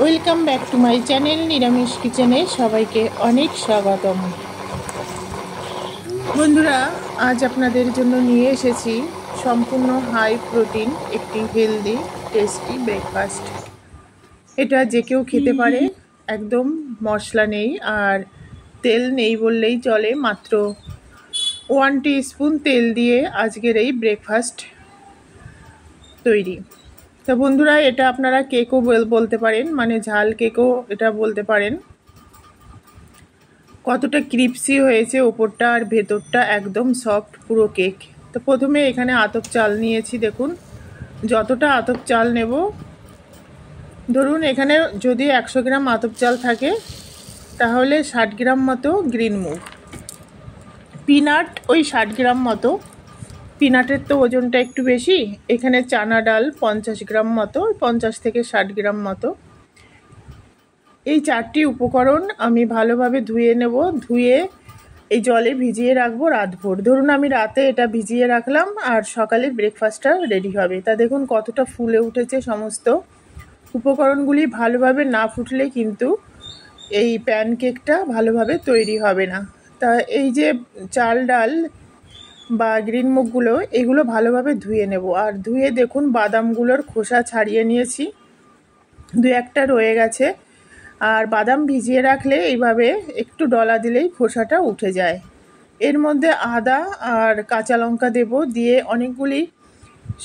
Welcome back to my channel নিরামিষ কিচেনে সবাইকে অনেক স্বাগতম। বন্ধুরা, আজ আপনাদের জন্য নিয়ে এসেছি সম্পূর্ণ হাই প্রোটিন একটি হেলদি টেস্টি ব্রেকফাস্ট। এটা যে কেউ খেতে পারে, একদম মশলা নেই আর তেল নেই বললেই চলে। মাত্র 1 টিস্পুন তেল দিয়ে আজকের এই ব্রেকফাস্ট তৈরি। তো বন্ধুরা, এটা আপনারা কেকও বলতে পারেন, মানে ঝাল কেকও এটা বলতে পারেন। কতটা ক্রিপসি হয়েছে ওপরটা আর ভেতরটা একদম সফট, পুরো কেক। তো প্রথমে এখানে আতপ চাল নিয়েছি। দেখুন, যতটা আতপ চাল নেব, ধরুন এখানে যদি 100 গ্রাম আতপ চাল থাকে তাহলে 60 গ্রাম মতো গ্রিন মুগ, পিনাট ওই 60 গ্রাম মতো। পিনাটের তো ওজনটা একটু বেশি। এখানে চানা ডাল 50 গ্রাম মতো, 50 থেকে 60 গ্রাম মতো। এই 4টি উপকরণ আমি ভালোভাবে ধুয়ে নেব। ধুয়ে এই জলে ভিজিয়ে রাখবো রাতভর। ধরুন আমি রাতে এটা ভিজিয়ে রাখলাম আর সকালে ব্রেকফাস্টটা রেডি হবে। তা দেখুন কতটা ফুলে উঠেছে। সমস্ত উপকরণগুলি ভালোভাবে না ফুটলে কিন্তু এই প্যানকেকটা ভালোভাবে তৈরি হবে না। তা এই যে চাল ডাল বা গ্রিন মুগগুলো, এগুলো ভালোভাবে ধুয়ে নেব। আর ধুয়ে দেখুন বাদামগুলোর খোসা ছাড়িয়ে নিয়েছি, 2-1টা রয়ে গেছে। আর বাদাম ভিজিয়ে রাখলে এইভাবে একটু ডলা দিলেই খোসাটা উঠে যায়। এর মধ্যে আদা আর কাঁচা লঙ্কা দেব। দিয়ে অনেকগুলি,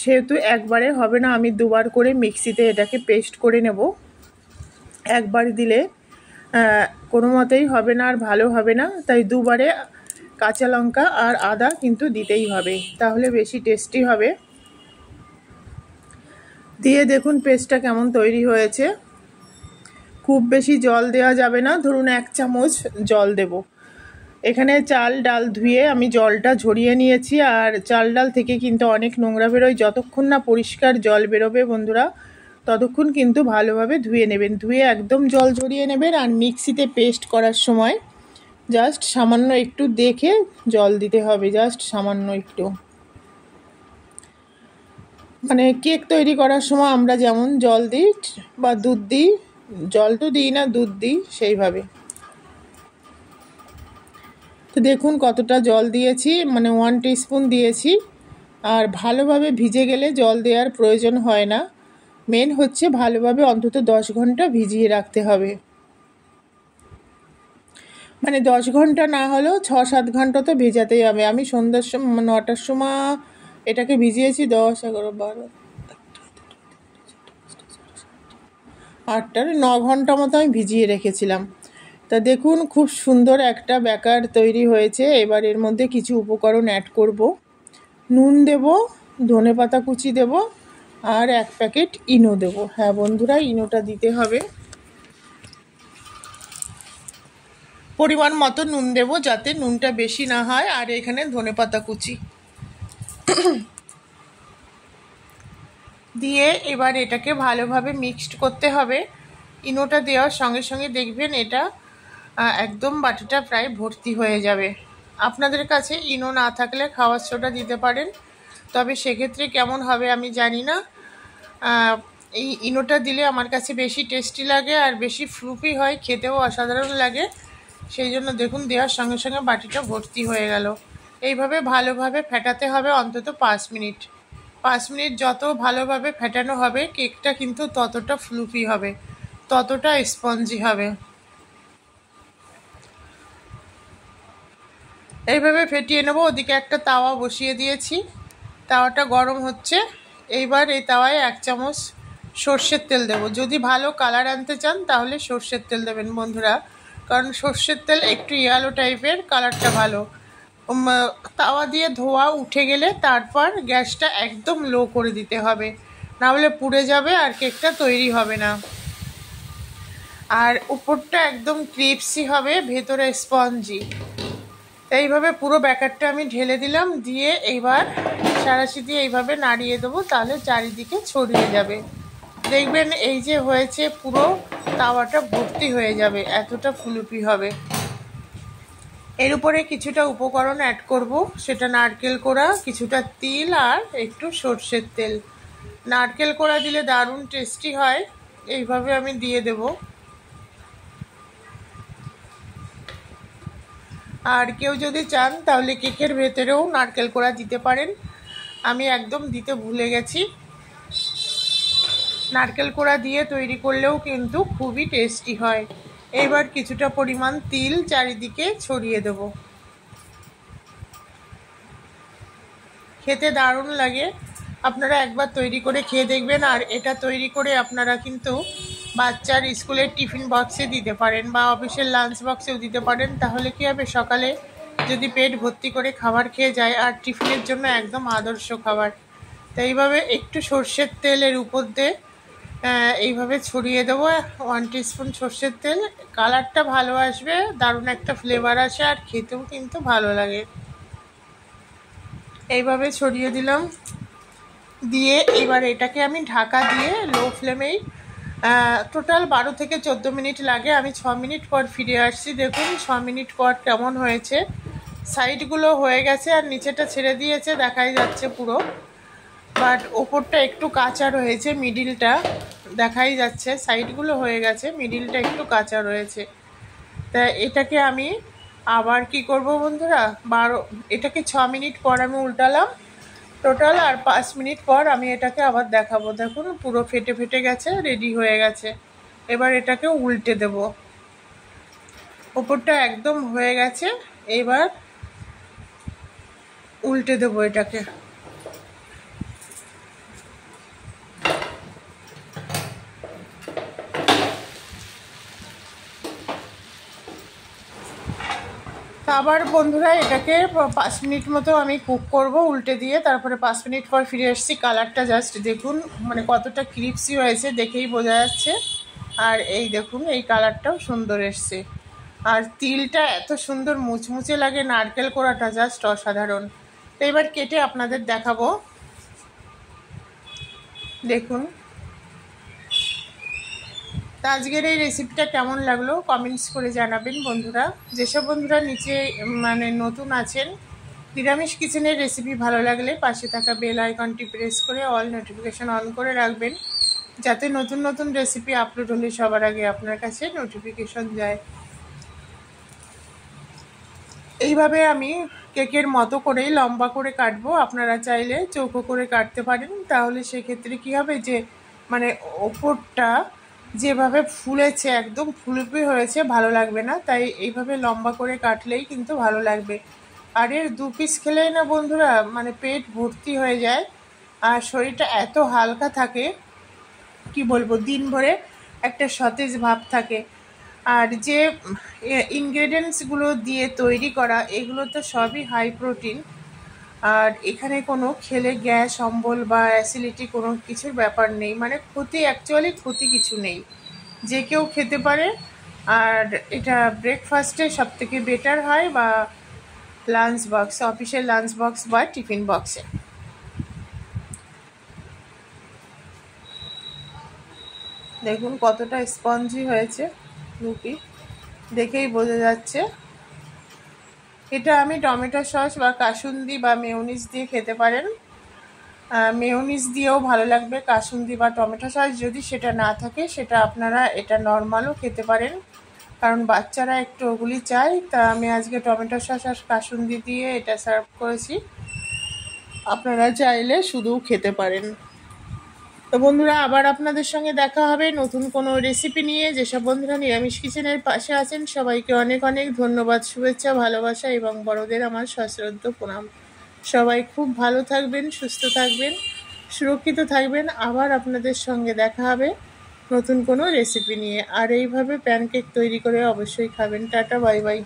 সেহেতু একবারে হবে না, আমি দুবার করে মিক্সিতে এটাকে পেস্ট করে নেব। একবার দিলে কোনো মতেই হবে না আর ভালো হবে না, তাই দুবারে কাঁচা লঙ্কা আর আদা কিন্তু দিতেই হবে, তাহলে বেশি টেস্টি হবে। দিয়ে দেখুন পেস্টটা কেমন তৈরি হয়েছে। খুব বেশি জল দেওয়া যাবে না, ধরুন 1 চামচ জল দেব। এখানে চাল ডাল ধুয়ে আমি জলটা ঝরিয়ে নিয়েছি। আর চাল ডাল থেকে কিন্তু অনেক নোংরা বেরোয়। যতক্ষণ না পরিষ্কার জল বেরোবে বন্ধুরা, ততক্ষণ কিন্তু ভালোভাবে ধুয়ে নেবেন। ধুয়ে একদম জল ঝরিয়ে নেবেন। আর মিক্সিতে পেস্ট করার সময় জাস্ট সামান্য একটু দেখে জল দিতে হবে, জাস্ট সামান্য একটু। মানে কেক তৈরি করার সময় আমরা যেমন জল দিই বা দুধ দিই, জল তো দিই না, দুধ দিই, সেইভাবে। তো দেখুন কতটা জল দিয়েছি, মানে 1 টিস্পুন দিয়েছি। আর ভালোভাবে ভিজে গেলে জল দেওয়ার প্রয়োজন হয় না। মেন হচ্ছে ভালোভাবে অন্তত 10 ঘন্টা ভিজিয়ে রাখতে হবে। মানে 10 ঘন্টা না হলেও 6-7 ঘন্টা তো ভেজাতেই হবে। আমি সন্ধ্যার সময় 9টার সময় এটাকে ভিজিয়েছি। 10, 11, 12, 8টার 9 ঘন্টা মতো আমি ভিজিয়ে রেখেছিলাম। তা দেখুন খুব সুন্দর একটা ব্যাটার তৈরি হয়েছে। এবার এর মধ্যে কিছু উপকরণ অ্যাড করব। নুন দেব, ধনেপাতা কুচি দেব আর 1 প্যাকেট ইনো দেব। হ্যাঁ বন্ধুরা, ইনোটা দিতে হবে। পরিমাণ মতো নুন দেব, যাতে নুনটা বেশি না হয়। আর এখানে ধনেপাতা কুচি দিয়ে এবার এটাকে ভালোভাবে মিক্সড করতে হবে। ইনোটা দেওয়ার সঙ্গে সঙ্গে দেখবেন এটা একদম বাটিটা প্রায় ভর্তি হয়ে যাবে। আপনাদের কাছে ইনো না থাকলে খাওয়ার সোডা দিতে পারেন, তবে সেক্ষেত্রে কেমন হবে আমি জানি না। এই ইনোটা দিলে আমার কাছে বেশি টেস্টি লাগে আর বেশি ফ্লুফি হয়, খেতেও অসাধারণ লাগে। সেই জন্য দেখুন দেওয়ার সঙ্গে সঙ্গে বাটিটা ভর্তি হয়ে গেল। এইভাবে ভালোভাবে ফেটাতে হবে অন্তত 5 মিনিট। 5 মিনিট যত ভালোভাবে ফেটানো হবে কেকটা কিন্তু ততটা ফ্লুফি হবে, ততটা স্পঞ্জি হবে। এইভাবে ফেটিয়ে নেব। ওদিকে একটা তাওয়া বসিয়ে দিয়েছি, তাওয়াটা গরম হচ্ছে। এইবার এই তাওয়ায় 1 চামচ সর্ষের তেল দেব। যদি ভালো কালার আনতে চান তাহলে সর্ষের তেল দেবেন বন্ধুরা, কারণ সর্ষের তেল একটু ইয়েলো টাইপের, কালারটা ভালো। তাওয়া দিয়ে ধোয়া উঠে গেলে তারপর গ্যাসটা একদম লো করে দিতে হবে, না হলে পুড়ে যাবে আর কেকটা তৈরি হবে না। আর উপরটা একদম ক্রিপসি হবে, ভেতরে স্পঞ্জি। এইভাবে পুরো ব্যাটারটা আমি ঢেলে দিলাম। দিয়ে এইবার সাঁড়াশি দিয়ে এইভাবে নাড়িয়ে দেবো, তাহলে চারিদিকে ছড়িয়ে যাবে। দেখবেন এই যে হয়েছে, পুরো তাওয়াটা ভর্তি হয়ে যাবে, এতটা ফুলুপি হবে। এর উপরে কিছুটা উপকরণ অ্যাড করব, সেটা নারকেল কোড়া, কিছুটা তিল আর একটু সর্ষের তেল। নারকেল কোড়া দিলে দারুণ টেস্টি হয়। এইভাবে আমি দিয়ে দেব। আর কেউ যদি চান তাহলে কেকের ভেতরেও নারকেল কোড়া দিতে পারেন, আমি একদম দিতে ভুলে গেছি। নারকেল কোড়া দিয়ে তৈরি করলেও কিন্তু খুবই টেস্টি হয়। এবার কিছুটা পরিমাণ তিল চারিদিকে ছড়িয়ে দেব। খেতে দারুণ লাগে, আপনারা একবার তৈরি করে খেয়ে দেখবেন। আর এটা তৈরি করে আপনারা কিন্তু বাচ্চার স্কুলের টিফিন বক্সে দিতে পারেন বা অফিসের লাঞ্চ বক্সেও দিতে পারেন। তাহলে কী হবে, সকালে যদি পেট ভর্তি করে খাবার খেয়ে যায়, আর টিফিনের জন্য একদম আদর্শ খাবার। তো এইভাবে একটু সর্ষের তেলের উপর দিয়ে এইভাবে ছড়িয়ে দেবো 1 টিস্পুন সর্ষের তেল। কালারটা ভালো আসবে, দারুণ একটা ফ্লেভার আসে, আর খেতেও কিন্তু ভালো লাগে। এইভাবে ছড়িয়ে দিলাম, দিয়ে এবার এটাকে আমি ঢাকা দিয়ে লো ফ্লেমেই টোটাল 12 থেকে 14 মিনিট লাগে। আমি 6 মিনিট পর ফিরে আসছি। দেখুন 6 মিনিট পর কেমন হয়েছে, সাইডগুলো হয়ে গেছে আর নিচেটা ছেড়ে দিয়েছে, দেখাই যাচ্ছে পুরো। বাট ওপরটা একটু কাঁচা রয়েছে, মিডিলটা দেখাই যাচ্ছে। সাইডগুলো হয়ে গেছে, মিডিলটা একটু কাঁচা রয়েছে। তা এটাকে আমি আবার কি করব বন্ধুরা, এটাকে 6 মিনিট পর আমি উল্টালাম টোটাল, আর 5 মিনিট পর আমি এটাকে আবার দেখাবো। দেখুন পুরো ফেটে ফেটে গেছে, রেডি হয়ে গেছে। এবার এটাকে উল্টে দেব। ওপরটা একদম হয়ে গেছে, এবার উল্টে দেবো এটাকে। আবার বন্ধুরা এটাকে 5 মিনিট মতো আমি কুক করব উল্টে দিয়ে। তারপরে 5 মিনিট পর ফিরে এসেছি। কালারটা জাস্ট দেখুন, মানে কতটা ক্রিপসি হয়েছে দেখেই বোঝা যাচ্ছে। আর এই দেখুন এই কালারটাও সুন্দর এসছে, আর তিলটা এত সুন্দর মুচমুচে লাগে, নারকেল কোড়াটা জাস্ট অসাধারণ। তো এবার কেটে আপনাদের দেখাবো। দেখুন তো আজকের এই রেসিপিটা কেমন লাগলো কমেন্টস করে জানাবেন বন্ধুরা। যেসব বন্ধুরা নিচে মানে নতুন আছেন, নিরামিষ কিচেনের রেসিপি ভালো লাগলে পাশে থাকা বেল আইকনটি প্রেস করে অল নোটিফিকেশন অন করে রাখবেন, যাতে নতুন নতুন রেসিপি আপলোড হলে সবার আগে আপনার কাছে নোটিফিকেশন যায়। এইভাবে আমি কেকের মতো করেই লম্বা করে কাটবো, আপনারা চাইলে চৌকো করে কাটতে পারেন। তাহলে সেক্ষেত্রে কী হবে, যে মানে ওপরটা যেভাবে ফুলেছে একদম ফুলপি হয়েছে, ভালো লাগবে না। তাই এইভাবে লম্বা করে কাটলেই কিন্তু ভালো লাগবে। আর এর 2 পিস খেলেই না বন্ধুরা মানে পেট ভর্তি হয়ে যায়, আর শরীরটা এত হালকা থাকে কি বলবো, দিন ভরে একটা সতেজ ভাব থাকে। আর যে ইনগ্রেডিয়েন্টসগুলো দিয়ে তৈরি করা, এগুলো তো সবই হাই প্রোটিন। আর এখানে কোনো খেলে গ্যাস অম্বল বা অ্যাসিডিটি কোনো কিছুর ব্যাপার নেই, মানে অ্যাকচুয়ালি ক্ষতি কিছু নেই, যে কেউ খেতে পারে। আর এটা ব্রেকফাস্টে সবথেকে বেটার হয়, বা লাঞ্চ বক্স, অফিসের লাঞ্চ বক্স বা টিফিন বক্সে। দেখুন কতটা স্পঞ্জি হয়েছে, রুটি দেখেই বোঝা যাচ্ছে। এটা আমি টমেটো সস বা কাসুন্দি বা মেয়োনিজ দিয়ে খেতে পারেন। মেয়োনিজ দিয়েও ভালো লাগবে, কাসুন্দি বা টমেটো সস যদি সেটা না থাকে সেটা আপনারা এটা নর্মালও খেতে পারেন, কারণ বাচ্চারা একটু ওগুলি চায়। তা আমি আজকে টমেটো সস আর কাসুন্দি দিয়ে এটা সার্ভ করেছি, আপনারা চাইলে শুধুও খেতে পারেন। তো বন্ধুরা আবার আপনাদের সঙ্গে দেখা হবে নতুন কোনো রেসিপি নিয়ে। যেসব বন্ধুরা নিরামিষ কিচেনের পাশে আছেন সবাইকে অনেক অনেক ধন্যবাদ, শুভেচ্ছা, ভালোবাসা এবং বড়দের আমার সশ্রদ্ধ প্রণাম। সবাই খুব ভালো থাকবেন, সুস্থ থাকবেন, সুরক্ষিত থাকবেন। আবার আপনাদের সঙ্গে দেখা হবে নতুন কোনো রেসিপি নিয়ে। আর এইভাবে প্যানকেক তৈরি করে অবশ্যই খাবেন। Tata, bye bye.